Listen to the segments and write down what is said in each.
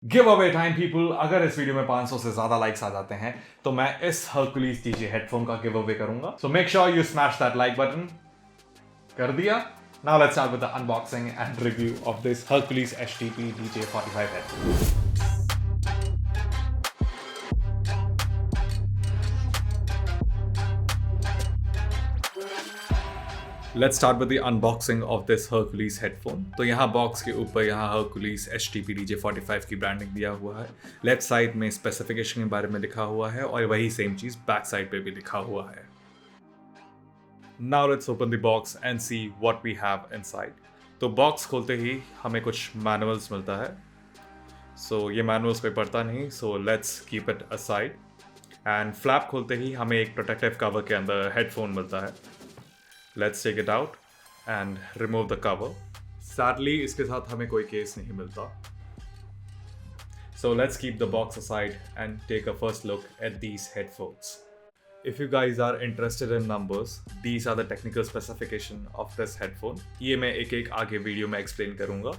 Give away time people. अगर इस video में 500 से ज्यादा लाइक्स आ जाते हैं तो मैं इस Hercules DJ हेडफोन का गिव अवे करूंगा। So make sure you smash that like button. कर दिया? Now let's start with the unboxing and review of this Hercules HDP DJ45 headphone. Let's start with the unboxing of this Hercules headphone. तो यहाँ box के ऊपर यहाँ Hercules HDP DJ45 की branding दिया हुआ है। लेफ्ट साइड में स्पेसिफिकेशन के बारे में लिखा हुआ है और वही सेम चीज़ बैक साइड पे भी लिखा हुआ है। Now let's open the box and see what we have inside. तो बॉक्स खोलते ही हमें कुछ मैनुअल्स मिलता है। सो ये मैनुअल्स कोई पढ़ता नहीं, so let's keep it aside. And flap खोलते ही हमें एक प्रोटेक्टिव कवर के अंदर हेडफोन मिलता है। Let's take it out and remove the cover. Sadly, इसके साथ हमें कोई केस नहीं मिलता. So let's keep the box aside and take a first look at these headphones. If you guys are interested in numbers, these are the technical specification of this headphone. ये मैं एक आगे वीडियो में explain करूँगा.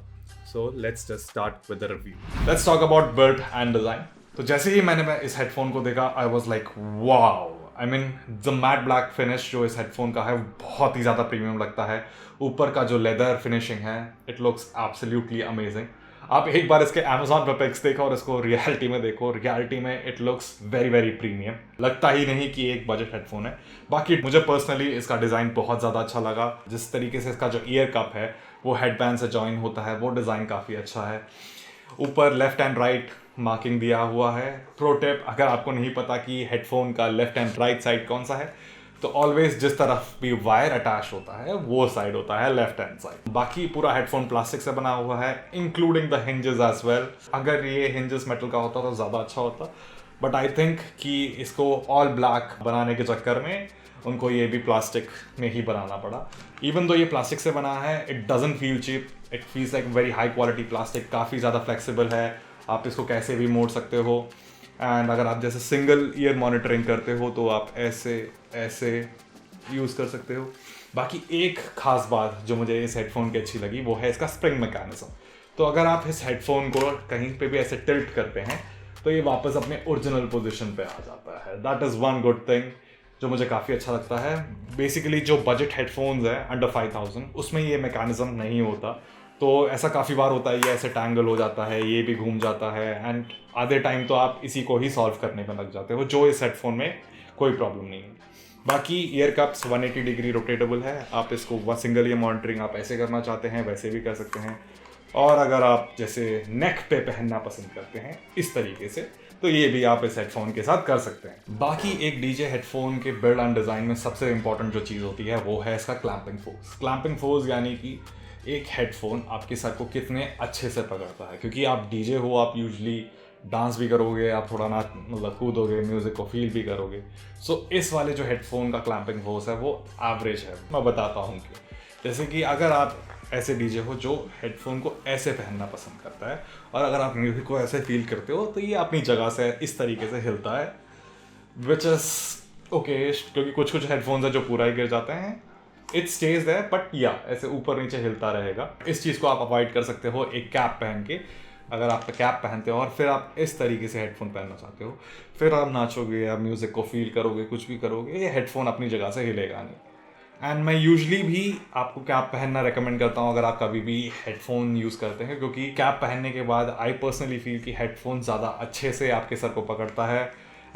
So let's just start with the review. Let's talk about build and design. तो जैसे ही मैंने इस हेडफोन को देखा, I was like, wow. I mean the matte black finish जो इस हेडफोन का है वो बहुत ही ज़्यादा प्रीमियम लगता है। ऊपर का जो लेदर फिनिशिंग है, इट लुक्स एब्सोल्युटली अमेजिंग। आप एक बार इसके अमेजॉन पर पिक्स देखो और इसको रियलिटी में देखो, रियलिटी में it looks very very premium. लगता ही नहीं कि एक बजट हेडफोन है। बाकी मुझे पर्सनली इसका डिज़ाइन बहुत ज़्यादा अच्छा लगा। जिस तरीके से इसका जो ईयर कप है वो हेडबैंड से जॉइन होता है, वो डिज़ाइन काफ़ी अच्छा है। ऊपर लेफ्ट एंड राइट मार्किंग दिया हुआ है। प्रो टिप, अगर आपको नहीं पता कि हेडफोन का लेफ्ट एंड राइट साइड कौन सा है, तो ऑलवेज जिस तरफ भी वायर अटैच होता है वो साइड होता है लेफ्ट हैंड साइड। बाकी पूरा हेडफोन प्लास्टिक से बना हुआ है, including the hinges as well. अगर ये हिंजेस मेटल का होता तो ज़्यादा अच्छा होता, बट आई थिंक कि इसको ऑल ब्लैक बनाने के चक्कर में उनको ये भी प्लास्टिक में ही बनाना पड़ा। इवन दो ये प्लास्टिक से बना है, it doesn't feel cheap, it feels like very high quality plastic. काफ़ी ज़्यादा फ्लेक्सिबल है, आप इसको कैसे भी मोड़ सकते हो। एंड अगर आप जैसे सिंगल ईयर मॉनिटरिंग करते हो तो आप ऐसे ऐसे यूज़ कर सकते हो। बाकी एक खास बात जो मुझे इस हेडफोन की अच्छी लगी वो है इसका स्प्रिंग मैकेनिज्म। तो अगर आप इस हेडफोन को कहीं पे भी ऐसे टिल्ट करते हैं तो ये वापस अपने ओरिजिनल पोजीशन पे आ जाता है। That is one good thing जो मुझे काफ़ी अच्छा लगता है। बेसिकली जो बजट हेडफोन्स है अंडर 5000 उसमें ये मैकेनिज्म नहीं होता, तो ऐसा काफ़ी बार होता है, ये ऐसे टैंगल हो जाता है, ये भी घूम जाता है। एंड आधे टाइम तो आप इसी को ही सॉल्व करने में लग जाते हो, जो इस हेडफोन में कोई प्रॉब्लम नहीं है। बाकी ईयर कप्स 180 डिग्री रोटेटेबल है। आप इसको सिंगल ईयर मॉनिटरिंग आप ऐसे करना चाहते हैं वैसे भी कर सकते हैं, और अगर आप जैसे नेक पे पहनना पसंद करते हैं इस तरीके से, तो ये भी आप इस हेडफोन के साथ कर सकते हैं। बाकी एक डीजे हेडफोन के बिल्ड एंड डिज़ाइन में सबसे इंपॉर्टेंट जो चीज़ होती है वो है इसका क्लैंपिंग फोर्स। क्लैंपिंग फोर्स यानी कि एक हेडफोन आपके सर को कितने अच्छे से पकड़ता है, क्योंकि आप डीजे हो, आप यूजली डांस भी करोगे, आप थोड़ा नाच मतलब कूदोगे, म्यूज़िक को फील भी करोगे। सो इस वाले जो हेडफोन का क्लैंपिंग फोर्स है वो एवरेज है। मैं बताता हूँ कि जैसे कि अगर आप ऐसे डीजे हो जो हेडफोन को ऐसे पहनना पसंद करता है और अगर आप म्यूज़िक को ऐसे फील करते हो तो ये अपनी जगह से इस तरीके से हिलता है, विच इज़ ओके, क्योंकि कुछ कुछ हेडफोन्स है जो पूरा ही गिर जाते हैं। इट स्टेज है, बट या ऐसे ऊपर नीचे हिलता रहेगा। इस चीज़ को आप अवॉइड कर सकते हो एक कैप पहन के। अगर आप कैप पहनते हो और फिर आप इस तरीके से हेडफोन पहनना चाहते हो, फिर आप नाचोगे या म्यूज़िक को फील करोगे, कुछ भी करोगे, ये हेडफोन अपनी जगह से हिलेगा नहीं। एंड मैं यूजली भी आपको कैप पहनना रेकमेंड करता हूँ अगर आप कभी भी हेडफोन यूज़ करते हैं, क्योंकि कैप पहनने के बाद आई पर्सनली फील कि हेडफोन ज़्यादा अच्छे से आपके सर को पकड़ता है।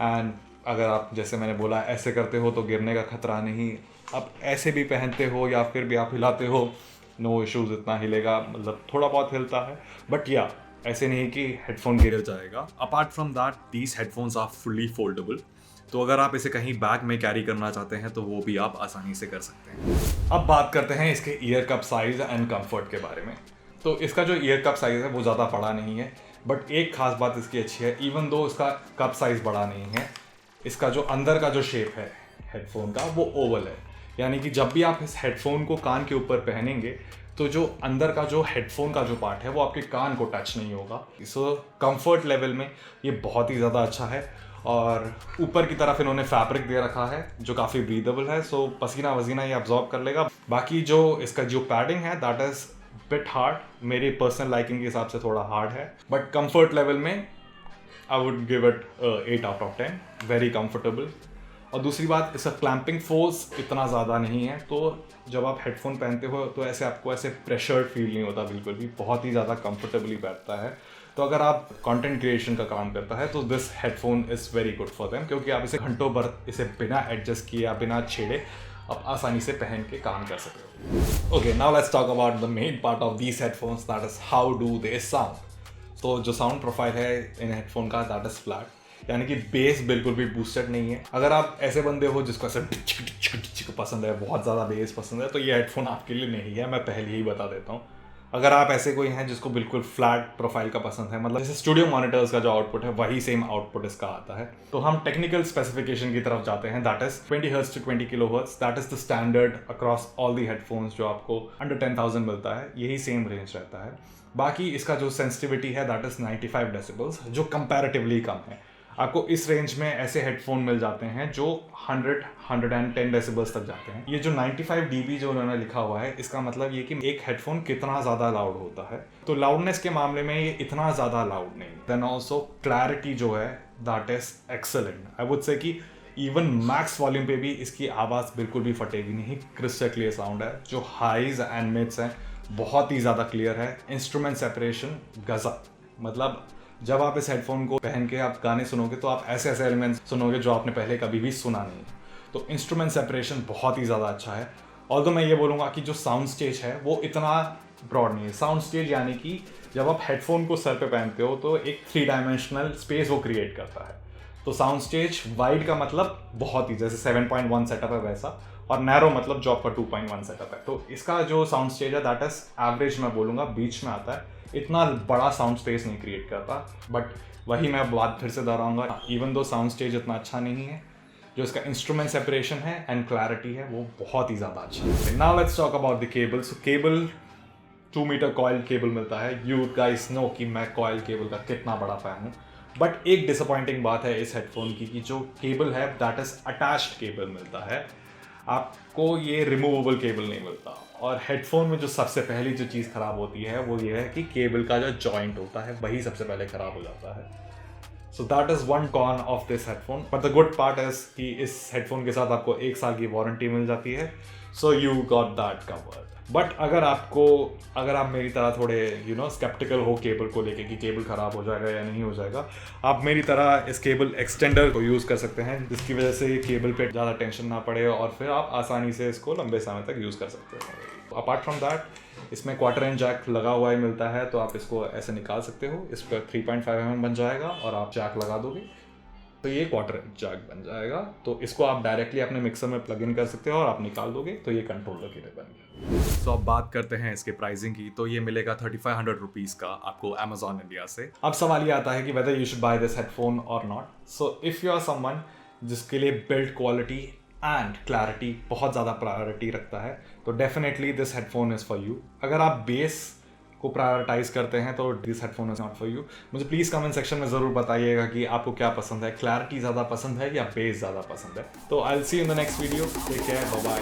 एंड अगर आप जैसे मैंने बोला ऐसे करते हो तो गिरने का खतरा नहीं। आप ऐसे भी पहनते हो या फिर भी आप हिलाते हो, नो इश्यूज़, इतना हिलेगा, मतलब थोड़ा बहुत हिलता है, बट या ऐसे नहीं कि हेडफोन गिर जाएगा। Apart from that these headphones are fully foldable, तो अगर आप इसे कहीं बैग में कैरी करना चाहते हैं तो वो भी आप आसानी से कर सकते हैं। अब बात करते हैं इसके year cup size and comfort के बारे में। तो इसका जो ईयर कप साइज़ है वो ज़्यादा बड़ा नहीं है, बट एक खास बात इसकी अच्छी है, इवन दो इसका कप साइज़ बड़ा नहीं है, इसका जो अंदर का जो शेप है हेडफोन का वो ओवल है। यानी कि जब भी आप इस हेडफोन को कान के ऊपर पहनेंगे तो जो अंदर का जो हेडफोन का जो पार्ट है वो आपके कान को टच नहीं होगा। सो कंफर्ट लेवल में ये बहुत ही ज़्यादा अच्छा है। और ऊपर की तरफ इन्होंने फैब्रिक दे रखा है जो काफ़ी ब्रीदेबल है, सो पसीना वसीना ये अब्जॉर्ब कर लेगा। बाकी जो इसका जो पैडिंग है दैट इज़ बिट हार्ड, मेरी पर्सनल लाइकिंग के हिसाब से थोड़ा हार्ड है, बट कंफर्ट लेवल में I would give it 8 out of 10, very comfortable. और दूसरी बात, इसका क्लैंपिंग फोर्स इतना ज़्यादा नहीं है, तो जब आप हेडफोन पहनते हो तो ऐसे आपको ऐसे प्रेशर्ड फील नहीं होता बिल्कुल भी, बहुत ही ज़्यादा कंफर्टेबली बैठता है। तो अगर आप कंटेंट क्रिएशन का काम करता है तो this headphone is very good for them, क्योंकि आप इसे घंटों भर इसे बिना एडजस्ट किए या बिना छेड़े आप आसानी से पहन के काम कर सकते हो। Okay, now let's talk about the main part of these headphones, that is how do they sound. तो जो साउंड प्रोफाइल है इन हेडफोन का, दैट इज फ्लैट, यानी कि बेस बिल्कुल भी बूस्टेड नहीं है। अगर आप ऐसे बंदे हो जिसको ऐसे पसंद है, बहुत ज़्यादा बेस पसंद है, तो ये हेडफोन आपके लिए नहीं है, मैं पहले ही बता देता हूँ। अगर आप ऐसे कोई हैं जिसको बिल्कुल फ्लैट प्रोफाइल का पसंद है, मतलब जैसे स्टूडियो मॉनिटर्स का जो आउटपुट है वही सेम आउटपुट इसका आता है, तो हम टेक्निकल स्पेसिफिकेशन की तरफ जाते हैं। That is 20 hertz to 20 kilo hertz, that is the standard across all the headphones जो आपको अंडर 10,000 मिलता है, यही सेम रेंज रहता है। बाकी इसका जो सेंसिटिविटी है दैट इज 95 डेसिबल्स, जो कंपैरेटिवली कम है। आपको इस रेंज में ऐसे हेडफोन मिल जाते हैं जो 110 डेसिबल्स तक जाते हैं। ये जो 95 dB जो उन्होंने लिखा हुआ है, इसका मतलब ये कि एक हेडफोन कितना ज़्यादा लाउड होता है, तो लाउडनेस के मामले में ये इतना ज़्यादा लाउड नहीं। देन ऑल्सो क्लैरिटी जो है that is excellent. I would say कि इवन मैक्स वॉल्यूम पे भी इसकी आवाज़ बिल्कुल भी फटेगी नहीं, क्रिस्टल क्लियर साउंड है। जो हाइज एंड मिड्स हैं बहुत ही ज़्यादा क्लियर है। इंस्ट्रूमेंट सेपरेशन गजब, मतलब जब आप इस हेडफोन को पहन के आप गाने सुनोगे तो आप ऐसे ऐसे एलिमेंट्स सुनोगे जो आपने पहले कभी भी सुना नहीं। तो इंस्ट्रूमेंट सेपरेशन बहुत ही ज़्यादा अच्छा है। ऑल्दो मैं ये बोलूँगा कि जो साउंड स्टेज है वो इतना ब्रॉड नहीं है। साउंड स्टेज यानी कि जब आप हेडफोन को सर पे पहनते हो तो एक 3 डायमेंशनल स्पेस वो क्रिएट करता है। तो साउंड स्टेज वाइड का मतलब बहुत ही, जैसे 7.1 सेटअप है वैसा, और नैरो मतलब जो आपका 2.1 सेटअप है। तो इसका जो साउंड स्टेज है दैट इज एवरेज, मैं बोलूँगा बीच में आता है, इतना बड़ा साउंड स्पेस नहीं क्रिएट करता। बट वही मैं बात फिर से दोहराऊंगा, इवन दो साउंड स्टेज इतना अच्छा नहीं है, जो इसका इंस्ट्रूमेंट सेपरेशन है एंड क्लैरिटी है वो बहुत ही ज़्यादा अच्छा है। Now let's talk about the cable. So cable 2 metre coil cable मिलता है। यू गाइस नो कि मैं कॉइल केबल का कितना बड़ा फैन हूँ। बट एक डिसअपॉइंटिंग बात है इस हेडफोन की कि जो केबल है दैट इज अटैच्ड केबल मिलता है, आपको ये रिमूवेबल केबल नहीं मिलता। और हेडफोन में जो सबसे पहली जो चीज़ ख़राब होती है वो ये है कि केबल का जो जॉइंट होता है वही सबसे पहले ख़राब हो जाता है। So that is one con of this headphone. But the good part is कि इस हेडफोन के साथ आपको 1 साल की वारंटी मिल जाती है, so you got that covered. But अगर आप मेरी तरह थोड़े स्केप्टिकल हो केबल को लेके कि केबल ख़राब हो जाएगा या नहीं हो जाएगा, आप मेरी तरह इस केबल एक्सटेंडर को यूज़ कर सकते हैं, जिसकी वजह से ये केबल पे ज़्यादा टेंशन ना पड़े और फिर आप आसानी से इसको लंबे समय तक यूज़ कर सकते हो। अपार्ट फ्रॉम दैट इसमें क्वार्टर इंच जैक लगा हुआ ही मिलता है, तो आप इसको ऐसे निकाल सकते हो, इस पर 3.5 mm बन जाएगा और आप जैक लगा दोगे तो ये क्वार्टर इंच जैक बन जाएगा। तो इसको आप डायरेक्टली अपने मिक्सर में प्लग इन कर सकते हो और आप निकाल दोगे तो ये कंट्रोलर के लिए बन गया। तो अब बात करते हैं इसके प्राइसिंग की। तो ये मिलेगा 3500 रुपीज़ का आपको अमेजॉन इंडिया से। अब सवाल ये आता है कि whether you should buy this headphone और not. So if you are someone जिसके लिए बिल्ड क्वालिटी एंड क्लैरिटी बहुत ज़्यादा प्रायोरिटी रखता है तो definitely this headphone is for you. अगर आप बेस को प्रायोरिटाइज करते हैं तो this headphone is not for you. मुझे प्लीज़ कमेंट सेक्शन में ज़रूर बताइएगा कि आपको क्या पसंद है, क्लैरिटी ज़्यादा पसंद है या बेस ज़्यादा पसंद है। तो I will see you in the next video. Take care, bye bye.